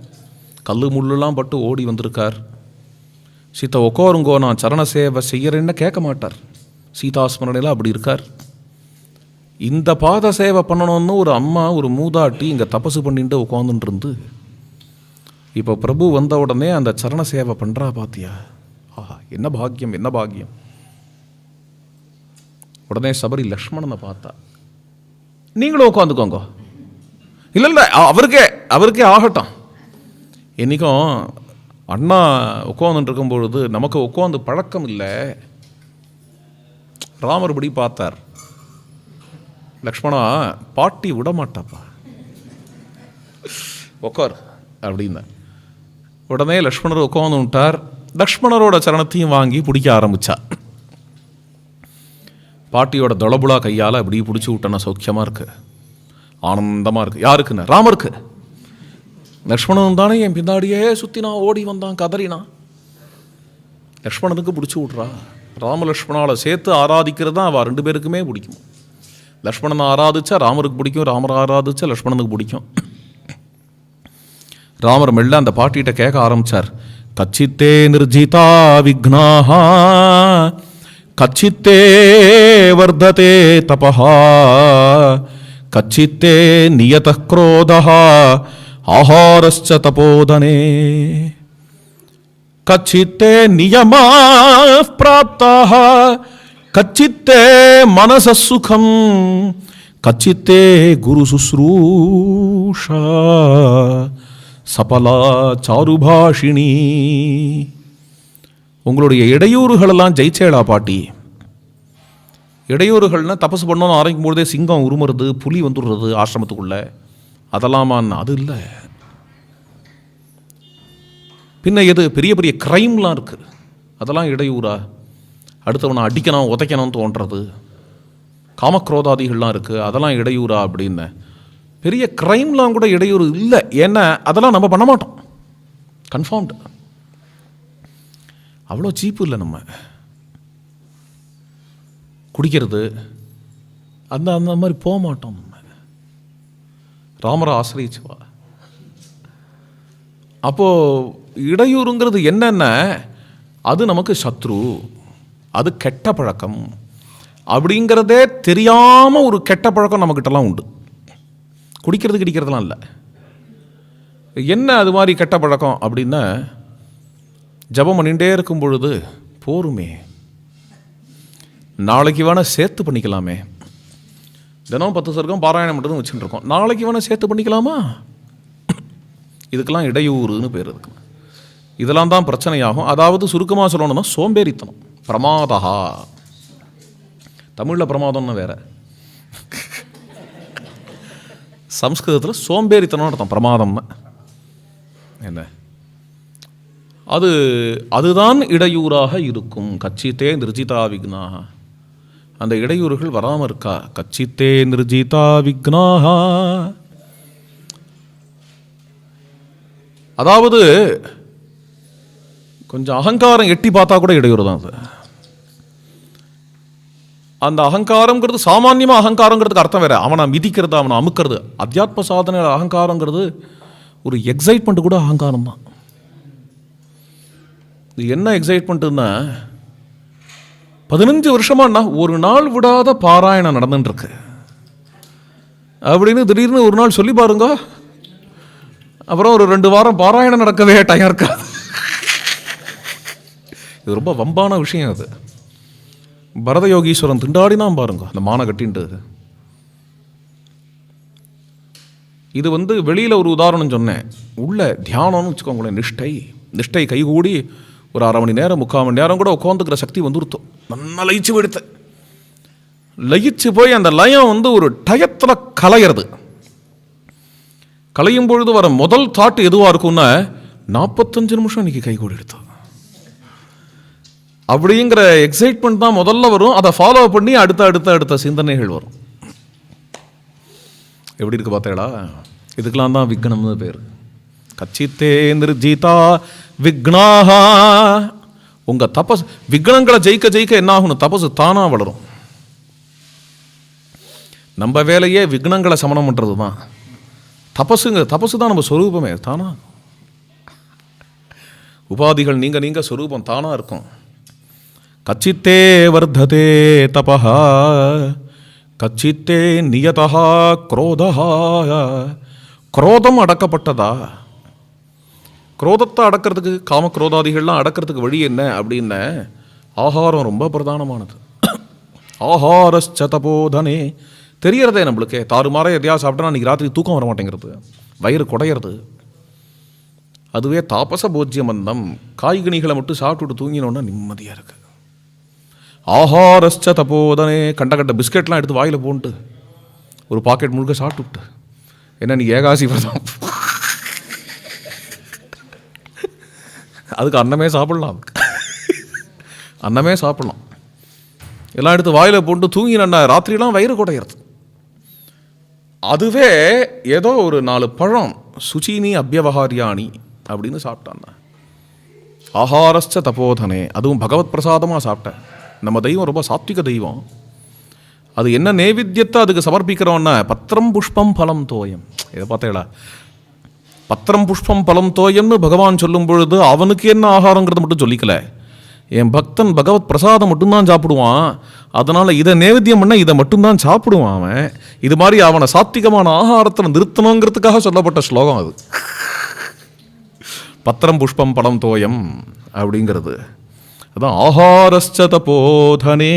கல் முள்ளெல்லாம் பட்டு ஓடி வந்திருக்கார். சீதா உட்காருங்கோ, நான் சரண சேவை செய்யறேன்னு கேட்க மாட்டார். சீதாஸ்மரணையில் அப்படி இருக்கார். இந்த பாத சேவை பண்ணணும்னு ஒரு அம்மா, ஒரு மூதாட்டி இங்கே தபசு பண்ணிட்டு உட்காந்துட்டு இருந்து இப்போ பிரபு வந்த உடனே அந்த சரண சேவை பண்ணுறா. பாத்தியா, ஆஹா, என்ன பாக்கியம், என்ன பாக்கியம். உடனே சபரி லக்ஷ்மணனை பார்த்தா, நீங்களும் உட்காந்துக்கோங்க. இல்லை அவருக்கே ஆகட்டும். என்றைக்கும் அண்ணா உட்காந்துட்டு இருக்கும்பொழுது நமக்கு உட்காந்து பழக்கம் இல்லை. ராமர் இப்படி பார்த்தார், லக்ஷ்மணா பாட்டி விட மாட்டாப்பா, உட்கார் அப்படின்னா. உடனே லக்ஷ்மணர் உட்காந்து விட்டார். லக்ஷ்மணரோட சரணத்தையும் வாங்கி பிடிக்க ஆரம்பிச்சா. பாட்டியோட தொளபுலா கையால் அப்படி பிடிச்சி விட்டனா சௌக்கியமாக இருக்கு, ஆனந்தமாக இருக்குது. யாருக்குன்னு? ராமருக்கு. லக்ஷ்மணன் தானே என் பின்னாடியே சுற்றினா, ஓடி வந்தான், கதறினான். லக்ஷ்மணனுக்கு பிடிச்சி விட்றா. ராம லக்ஷ்மணாவை சேர்த்து ஆராதிக்கிறது தான் அவள் 2 பேருக்குமே பிடிக்கும். லக்ஷ்மணனை ஆராதிச்சா ராமருக்கு பிடிக்கும், ராமரை ஆராதிச்சா லக்ஷ்மணனுக்கு பிடிக்கும். ராமர் மெல்ல அந்த பாட்டிகிட்ட கேட்க ஆரம்பித்தார். கச்சித்தே நிர்ஜிதா விக்னாஹா கச்சித்தே வர்ததே தபஹா கச்சித்தே நியத க்ரோதஹா ஆஹாரஸ்ச தபோதனே கச்சித்தே நியமா பிராப்தாஹ கச்சித்தே மனச சுகம் கச்சித்தே குரு சுஸ்ரூஷா சபலா சாருபாஷினி. உங்களுடைய இடையூறுகளெல்லாம் ஜெயிச்சேடா பாட்டி. இடையூறுகள்னா தபசு பண்ணோன்னு ஆரம்பிக்கும் பொழுதே சிங்கம் உருமுறது, புலி வந்துடுறது ஆசிரமத்துக்குள்ள, அதெல்லாமான்னு அது இல்லை. பின்ன எது? பெரிய பெரிய கிரைம்லாம் இருக்குது, அதெல்லாம் இடையூறா? அடுத்தவனை அடிக்கணும் உதைக்கணும்னு தோன்றது, காமக்ரோதாதிகள்லாம் இருக்குது, அதெல்லாம் இடையூறா அப்படின்னு. பெரிய கிரைம்லாம் கூட இடையூறு இல்லை. ஏன்னா அதெல்லாம் நம்ம பண்ண மாட்டோம், கன்ஃபார்ம்டு. அவ்வளோ சீப்பு இல்லை. நம்ம குடிக்கிறது அந்த அந்த மாதிரி போக மாட்டோம். நம்ம ராமரை ஆசிரியிச்சுவா. அப்போது இடையூறுங்கிறது என்னென்ன? அது நமக்கு சத்ரு, அது கெட்ட பழக்கம். அப்படிங்கிறதே தெரியாமல் ஒரு கெட்ட பழக்கம் நம்மக்கிட்டலாம் உண்டு. குடிக்கிறது கிடைக்கிறதுலாம் இல்லை. என்ன அது மாதிரி கெட்ட பழக்கம் அப்படின்னா, ஜபம் பண்ணிகிட்டே இருக்கும் பொழுது போருமே, நாளைக்கு வேணால் சேர்த்து பண்ணிக்கலாமே, தினம் 10 சர்க்கம் பாராயணம் பண்ணுறதுன்னு வச்சுட்டு இருக்கோம், நாளைக்கு வேணால் சேர்த்து பண்ணிக்கலாமா? இதுக்கெல்லாம் இடையூறுன்னு பேர் இருக்கு. இதெல்லாம் தான் பிரச்சனையாகும். அதாவது சுருக்கமாக சொல்லணும்னா சோம்பேறித்தனம், பிரமாதா. தமிழில் பிரமாதம்னு வேற, சம்ஸ்கிருதத்தில் சோம்பேறித்தனம் அர்த்தம் பிரமாதம்னு. என்ன அதுதான் இடையூறாக இருக்கும். கச்சித்தே நிர்ஜிதா விக்னாக. அந்த இடையூறுகள் வராமல் இருக்கா? கச்சித்தே நிர்ஜிதா விக்னாக. அதாவது கொஞ்சம் அகங்காரம் எட்டி பார்த்தா கூட இடையூறு தான் அது. அந்த அகங்காரங்கிறது சாமான்யமாக அகங்காரங்கிறதுக்கு அர்த்தம் வேறு. அவனை மிதிக்கிறது, அவனை அமுக்கிறது. அத்தியாத்ம சாதனை அகங்காரங்கிறது ஒரு எக்ஸைட்மெண்ட் கூட அகங்காரம் தான். இது என்ன எக்ஸைட்மெண்ட்டுன்னா, 15 வருஷமாண்ணா ஒரு நாள் விடாத பாராயணம் நடந்துட்டுருக்கு அப்படின்னு திடீர்னு ஒரு நாள் சொல்லி பாருங்க, அப்புறம் ஒரு 2 வாரம் பாராயணம் நடக்கவே டயம் இருக்காது. இது ரொம்ப வம்பான விஷயம். அது பரத யோகீஸ்வரன் திண்டாடினான் பாருங்க, அந்த மான கட்டின்ட்டு. இது வெளியில் ஒரு உதாரணம் சொன்னேன். உள்ள தியானம்னு வச்சுக்கோங்களேன், நிஷ்டை கைகூடி ஒரு 1/2 மணி நேரம் 3/4 மணி நேரம் கூட உட்காந்துக்கிற சக்தி வந்துருத்தோம். நல்லா லயிச்சு போயிடுத்து. லயிச்சு போய் அந்த லயம் ஒரு டயத்தில் கலையிறது. கலையும் பொழுது வர முதல் தாட்டு எதுவாக இருக்கும்னா, 45 நிமிஷம் இன்னைக்கு கைகூடி எடுத்தோம் அப்படிங்கிற எக்ஸைட்மெண்ட் தான் முதல்ல வரும். அதை ஃபாலோ பண்ணி அடுத்த சிந்தனைகள் வரும். எப்படி இருக்கு பார்த்தேடா? இதுக்கெல்லாம் தான் விக்னம்னு பேர். கச்சித்தே நிர்ஜிதா விக்னாஹா. உங்கள் தபஸ் விக்னங்களை ஜெயிக்க என்ன ஆகணும்? தபசு தானாக வளரும். நம்ம வேலையே விக்னங்களை சமணம் பண்ணுறது தான். தபசு தான் நம்ம சொரூபமே. தானா உபாதிகள் நீங்க சொரூபம் தானாக இருக்கும். கச்சித்தே வர்ததே தபஹா கச்சித்தே நியதா குரோதஹா. குரோதம் அடக்கப்பட்டதா? குரோதத்தை அடக்கிறதுக்கு, காமக்ரோதாதிகள்லாம் அடக்கிறதுக்கு வழி என்ன அப்படின்னா, ஆகாரம் ரொம்ப பிரதானமானது. ஆஹாரஸ்ச தபோதனே. தெரியறதே நம்மளுக்கே. தாறுமாற எதையா சாப்பிட்டா அன்றைக்கி ராத்திரி தூக்கம் வர மாட்டேங்கிறது, வயிறு குடையிறது. அதுவே தாபச போஜ்யமந்தம். காய்கனிகளை மட்டும் சாப்பிட்டுட்டு தூங்கினோன்னா நிம்மதியாக இருக்கு. ஆஹாரஸ்ச தபோதனே. கண்ட பிஸ்கெட்லாம் எடுத்து வாயில் போன்ட்டு ஒரு பாக்கெட் முழுக்க சாப்பிட்டுவிட்டு, என்ன நீ ஏகாசி விரதம், அதுக்கு அன்னமே சாப்பிடலாம், அன்னமே சாப்பிடலாம். எல்லாம் எடுத்து வாயில் போட்டு தூங்கினா ராத்திரிலாம் வயிறு குடையிறது. அதுவே ஏதோ ஒரு 4 பழம் சுச்சீனி அபியவகாரியாணி அப்படின்னு சாப்பிட்டான். ஆஹாரஸ்ச தபோதனே. அதுவும் பகவத் பிரசாதமாக சாப்பிட்டேன். நம்ம தெய்வம் ரொம்ப சாத்விக தெய்வம். அது என்ன நைவேத்தியத்தை அதுக்கு சமர்ப்பிக்கிறோன்னா பத்திரம் புஷ்பம் பலம் தோயம். இதை பார்த்தேடா, பத்திரம் புஷ்பம் பலம் தோயம்னு பகவான் சொல்லும் பொழுது அவனுக்கு என்ன ஆகாரங்கிறத மட்டும் சொல்லிக்கல. என் பக்தன் பகவத் பிரசாதம் மட்டும்தான் சாப்பிடுவான், அதனால் இதை நைவேத்தியம் பண்ண இதை மட்டும்தான் சாப்பிடுவான் அவன். இது மாதிரி அவனை சாத்விகமான ஆகாரத்தில் நிறுத்தணுங்கிறதுக்காக சொல்லப்பட்ட ஸ்லோகம் அது. பத்திரம் புஷ்பம் பலம் தோயம் அப்படிங்கிறது அதான் ஆஹாரஸ்ச தபோதனே.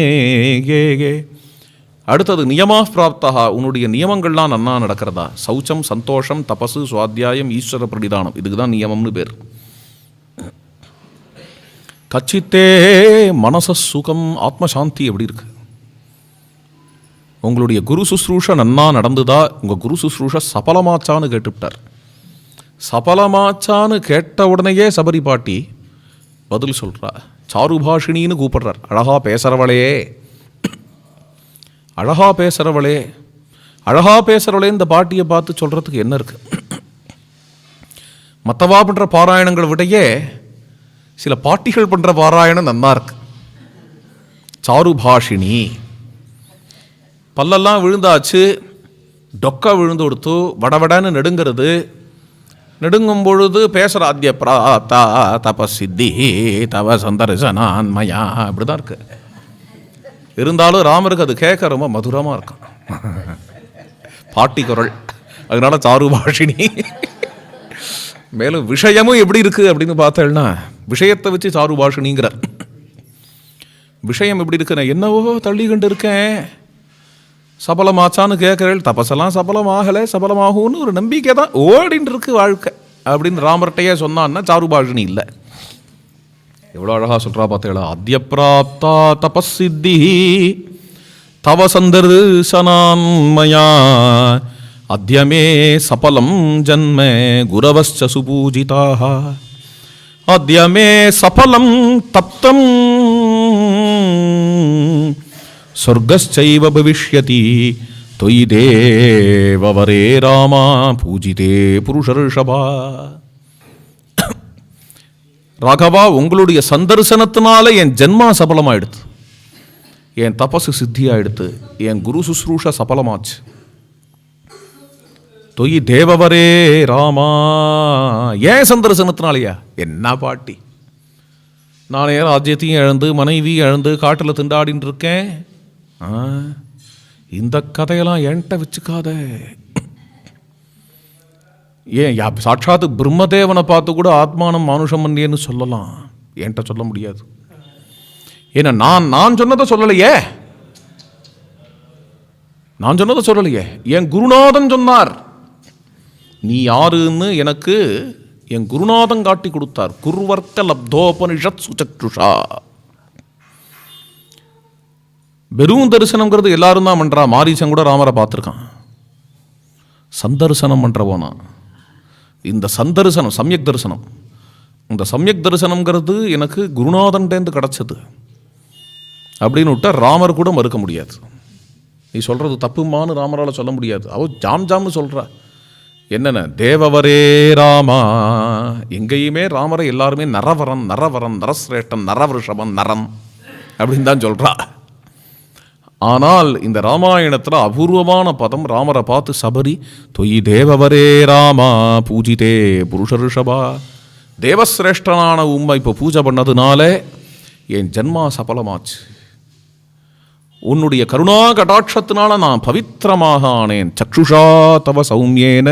அடுத்தது நியமா பிராப்தா. உன்னுடைய நியமங்கள்லாம் நன்னா நடக்கிறதா. சௌச்சம், சந்தோஷம், தபசு, சுவாத்தியாயம், ஈஸ்வர பிரணிதானம், இதுக்கு தான் நியமம்னு பேர். கச்சித்தே மனச சுகம், ஆத்மசாந்தி எப்படி இருக்கு. உங்களுடைய குரு சுஸ்ரூஷ நன்னா நடந்துதா. உங்கள் குரு சுஸ்ரூஷ சபலமாச்சான்னு கேட்டுவிட்டார். சபலமாச்சான்னு கேட்ட உடனேயே சபரி பாட்டி பதில் சொல்கிறா. சாருபாஷினின்னு கூப்பிடுறார். அழகா பேசுகிறவளே, அழகா பேசுகிறவளே, அழகா பேசுகிறவளே. இந்த பாட்டியை பார்த்து சொல்கிறதுக்கு என்ன இருக்குது. மற்றவா பண்ணுற பாராயணங்களை விடையே சில பாட்டிகள் பண்ணுற பாராயணம் நன்னா இருக்கு. சாருபாஷினி. பல்லெல்லாம் விழுந்தாச்சு, டொக்கா விழுந்து கொடுத்து வடவடன்னு நெடுங்கிறது. நெடுங்கும் பொழுது பேசுகிற ஆத்திய பிராப்தா தபசித்தி தவ சந்தர்சனான்மயா அப்படி தான் இருக்கு. இருந்தாலும் ராமருக்கு அது கேட்க ரொம்ப மதுரமாக இருக்கும், பாட்டி குரல். அதனால சாருபாஷினி. மேலும் விஷயமும் எப்படி இருக்கு அப்படின்னு பார்த்தேன்னா விஷயத்தை வச்சு சாருபாஷினிங்கிறார். விஷயம் எப்படி இருக்கு. நான் என்னவோ தள்ளி கண்டு இருக்கேன், சபலமாச்சான்னு கேட்குறேன். தபசெல்லாம் சபலமாகலை, சபலமாகும்னு ஒரு நம்பிக்கை தான் ஓடின்னு இருக்கு வாழ்க்கை அப்படின்னு ராமர்கிட்டையே சொன்னான்னா சாருபாஷினி இல்லை. எவ்வளோ அழகாக சொல்கிறா பார்த்தீங்களா. அத்ய பிராப்தா தபசித்தி தவ சந்தர்சனான்மயா அத்யமே சபலம் ஜன்ம குரவஸ்ச சுபூஜிதாக அத்யமே சபலம் தப்தம் சொர்க்கஸ்சைவ பவிஷ்யதி தொயி தேவவரே ராமா பூஜிதே புருஷர்ஷபா. ராகவா, உங்களுடைய சந்தர்சனத்தினால என் ஜென்மா சபலமாயிடுது, என் தபசு சித்தியாயிடுத்து, என் குரு சுஸ்ரூஷ சபலமாச்சு. தொயி தேவவரே ராமா. ஏன் சந்தர்சனத்தினாலையா. என்ன பாட்டி, நானே ராஜ்யத்தையும் இழந்து மனைவி இழந்து காட்டில் திண்டாடின்னு இருக்கேன். இந்த கதையெல்லாம் என்கிட்ட வச்சுக்காத. ஏன் சாட்சாத்து பிரம்மதேவனை பார்த்து கூட ஆத்மானம் மானுஷம் மன்னியன்னு சொல்லலாம், என்கிட்ட சொல்ல முடியாது. ஏன்னா நான் சொன்னதை சொல்லலையே, நான் சொன்னதை சொல்லலையே, என் குருநாதன் சொன்னார். நீ யாருன்னு எனக்கு என் குருநாதன் காட்டி கொடுத்தார். குருவர்க்க லப்தோபனிஷத் சுசக்ஷுஷா. வெறும் தரிசனம்ங்கிறது எல்லாரும் தான் பண்ணுறா. மாரீசன் கூட ராமரை பார்த்துருக்கான். சந்தர்சனம் பண்ணுறவோனா இந்த சந்தர்சனம் சமயக் தரிசனம். இந்த சமயக் தரிசனம்ங்கிறது எனக்கு குருநாதன்டேந்து கிடச்சது அப்படின்னு விட்டா ராமர் கூட மறுக்க முடியாது. நீ சொல்கிறது தப்புமான்னு ராமரால் சொல்ல முடியாது. அவ ஜாம்னு சொல்கிறா. என்னென்ன தேவவரே ராமா. எங்கேயுமே ராமரை எல்லாருமே நரவரன் நரவரன் நரசிரேஷ்டன் நரவருஷபன் நரன் அப்படின்னு தான் சொல்கிறா. ஆனால் இந்த ராமாயணத்தில் அபூர்வமான பதம் ராமரை பார்த்து சபரி தொயி தேவவரே ராமா பூஜிதே புருஷர்ஷபா. தேவசிரேஷ்டனான உண்மை இப்போ பூஜை பண்ணதுனால என் ஜென்மா சபலமாச்சு. உன்னுடைய கருணா கடாட்சத்தினால நான் பவித்திரமாக ஆனேன். சக்ஷுஷா தவ சௌமியேன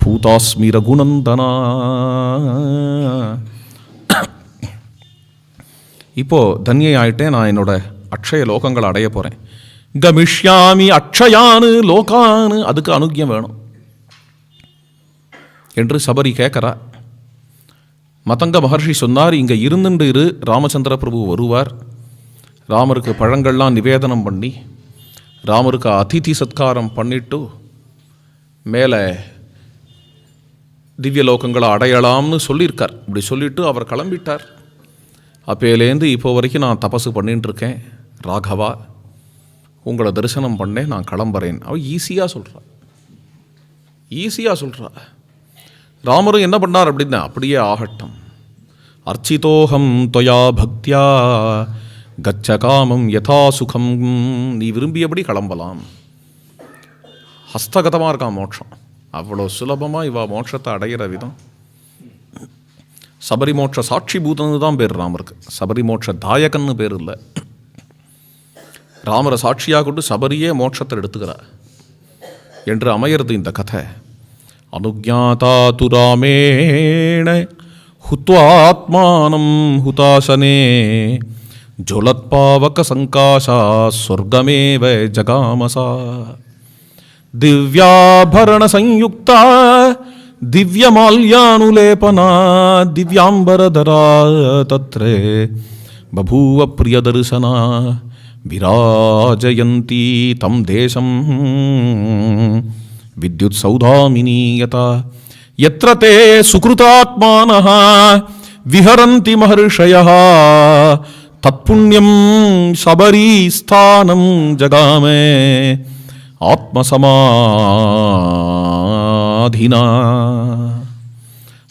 பூதாஸ்மி ரகுநந்தனா. இப்போ தன்யை ஆயிட்டேன், நான் என்னோட அக்ஷய லோகங்களை அடைய போகிறேன். கமிஷ்யாமி அக்ஷயானு லோகானு. அதுக்கு அனுக்கியம் வேணும். என்று சபரி கேட்குறா. மதங்க மகர்ஷி சொன்னார், இங்கே இருந்துட்டு இரு, ராமச்சந்திர பிரபு வருவார். ராமருக்கு பழங்கள்லாம் நிவேதனம் பண்ணி ராமருக்கு அதிதி சத்காரம் பண்ணிட்டு மேலே திவ்ய லோகங்களை அடையலாம்னு சொல்லியிருக்கார். இப்படி சொல்லிவிட்டு அவர் கிளம்பிட்டார். அப்போலேருந்து இப்போ வரைக்கும் நான் தபசு பண்ணிட்டு இருக்கேன் ராகவா, உங்களை தரிசனம் பண்ணேன், நான் கிளம்புறேன். அவள் ஈஸியாக சொல்கிறா. ராமரும் என்ன பண்ணார் அப்படின்னா, அப்படியே ஆகட்டும், அர்ச்சிதோகம் தொயா பக்தியா கச்ச காமம் யதா சுகம், நீ விரும்பியபடி கிளம்பலாம். ஹஸ்தகதமாக இருக்கான் மோட்சம். அவ்வளோ சுலபமாக இவா மோட்சத்தை அடையிற விதம். சபரி மோட்ச சாட்சி பூதன்னு தான் பேர் ராமருக்கு, சபரி மோட்ச தாயகன்னு பேர் இல்லை. ராமரை சாட்சியாக கொண்டு சபரியே மோட்சத்தை எடுத்துக்கிறார் என்று அமையிறது இந்த கதை. அனுஜாதா து ராமேண ஹுத்வாத்மானம் ஹுதாசனே ஜொலத்பாவக சங்காசா சொர்க்கமேவ ஜகாமசா திவ்யாபரண சயுக்தா திவ்யமால்யானுலேபனா திவ்யாம்பரதரா தத்ரே பபூவ பிரியதர்சனா விராஜயந்தி தம் தேசம் வித்யுத் சௌதாமினீயதா யத்ர தே சுக்ருதாத்மானஹ விஹரந்தி மஹர்ஷயஹ தத்புண்ணியம் சபரீஸ்தானம் ஜகாமே ஆத்மசமாதினா.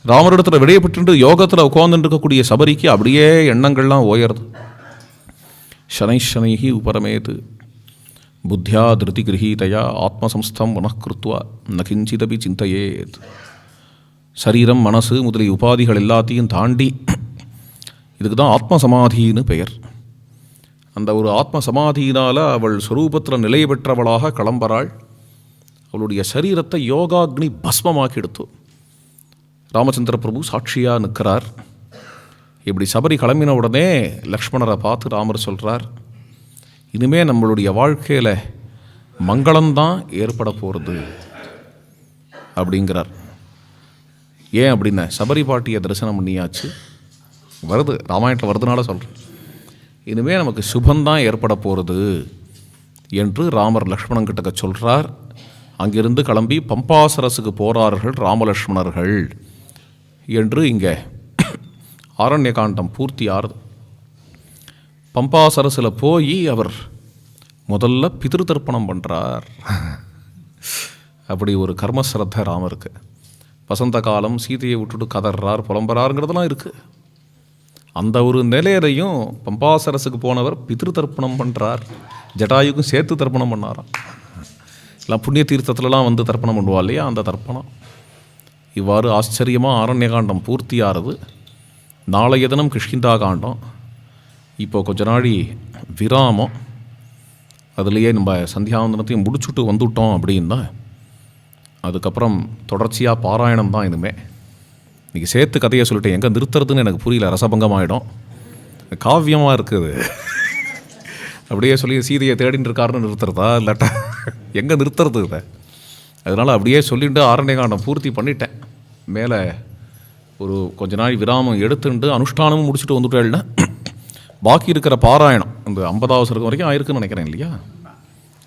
ராமரிடத்தில் விடையப்பட்டு யோகத்தில் உட்கார்ந்துட்டு இருக்கக்கூடிய சபரிக்கு அப்படியே எண்ணங்கள்லாம் ஓயறது. சனை சனைஹி உபரமேது புத்தியா திருதி கிரகீதையா ஆத்மசம்ஸ்தம் மனக்கிருத்வா நகிஞ்சிதபி சிந்தையேத். சரீரம் மனசு முதலிய உபாதிகள் எல்லாத்தையும் தாண்டி, இதுக்கு தான் ஆத்மசமாதின்னு பெயர். அந்த ஒரு ஆத்மசமாதியினால் அவள் ஸ்வரூபத்தில் நிலை பெற்றவளாக கிளம்புறாள். அவளுடைய சரீரத்தை யோகாக்னி பஸ்மமாக்கி எடுத்து ராமச்சந்திர பிரபு சாட்சியாக நிற்கிறார். இப்படி சபரி கிளம்பின உடனே லக்ஷ்மணரை பார்த்து ராமர் சொல்கிறார், இனிமேல் நம்மளுடைய வாழ்க்கையில் மங்களம்தான் ஏற்பட போகிறது அப்படிங்கிறார். ஏன் அப்படின்னா, சபரி பாட்டியை தரிசனம் பண்ணியாச்சு, வருது ராமாயணத்தில் வருதுனால சொல்கிறேன், இனிமேல் நமக்கு சுபந்தான் ஏற்பட போகிறது என்று ராமர் லக்ஷ்மணன் கிட்டக்க சொல்கிறார். அங்கிருந்து கிளம்பி பம்பாசரசுக்கு போகிறார்கள் ராமலக்ஷ்மணர்கள் என்று இங்கே ஆரண்ய காண்டம் பூர்த்தி ஆறுது. பம்பாசரசில் போய் அவர் முதல்ல பிதிரு தர்ப்பணம் பண்ணுறார். அப்படி ஒரு கர்மஸ்ரத்த ராமருக்கு. வசந்த காலம் சீதையை விட்டுட்டு கதறார், புலம்புறாருங்கிறதுலாம் இருக்குது. அந்த ஒரு நிலையிலையும் பம்பாசரசுக்கு போனவர் பிதிரு தர்ப்பணம் பண்ணுறார். ஜட்டாயுக்கும் சேர்த்து தர்ப்பணம் பண்ணாராம். எல்லாம் புண்ணிய தீர்த்தத்துலலாம் வந்து தர்ப்பணம் பண்ணுவா இல்லையா, அந்த தர்ப்பணம். இவ்வாறு ஆச்சரியமாக ஆரண்ய காண்டம் பூர்த்தி ஆறுது. நாளைய தினம் கிஷ்கிந்தா காண்டம். இப்போ கொஞ்ச நாளி விராமம். அதுலேயே நம்ம சந்தியாவந்தனத்தையும் முடிச்சுட்டு வந்துவிட்டோம் அப்படின்னா அதுக்கப்புறம் தொடர்ச்சியாக பாராயணம் தான். இனிமேல் இன்றைக்கி சேர்த்து கதையை சொல்லிட்டேன், எங்கே நிறுத்துறதுன்னு எனக்கு புரியல, ரசபங்கமாகிடும். காவியமாக இருக்குது. அப்படியே சொல்லி சீதையை தேடின்னு இருக்காருன்னு நிறுத்துறதா இல்லாட்டா எங்கே நிறுத்துறது இதை? அதனால் அப்படியே சொல்லிட்டு ஆரண்ய காண்டம் பூர்த்தி பண்ணிட்டேன். மேலே ஒரு கொஞ்ச நாள் விராமம் எடுத்துட்டு அனுஷ்டானமும் முடிச்சுட்டு வந்துட்டேன்னா பாக்கி இருக்கிற பாராயணம் இந்த 50வது சர்க்கம் வரைக்கும் ஆயிருக்குன்னு நினைக்கிறேன் இல்லையா?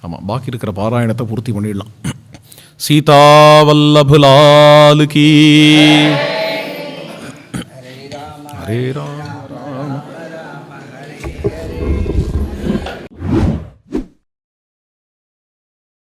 ஆமாம், பாக்கி இருக்கிற பாராயணத்தை பூர்த்தி பண்ணிடலாம். சீதா வல்லப லால் கீ. ஹரே ராம்.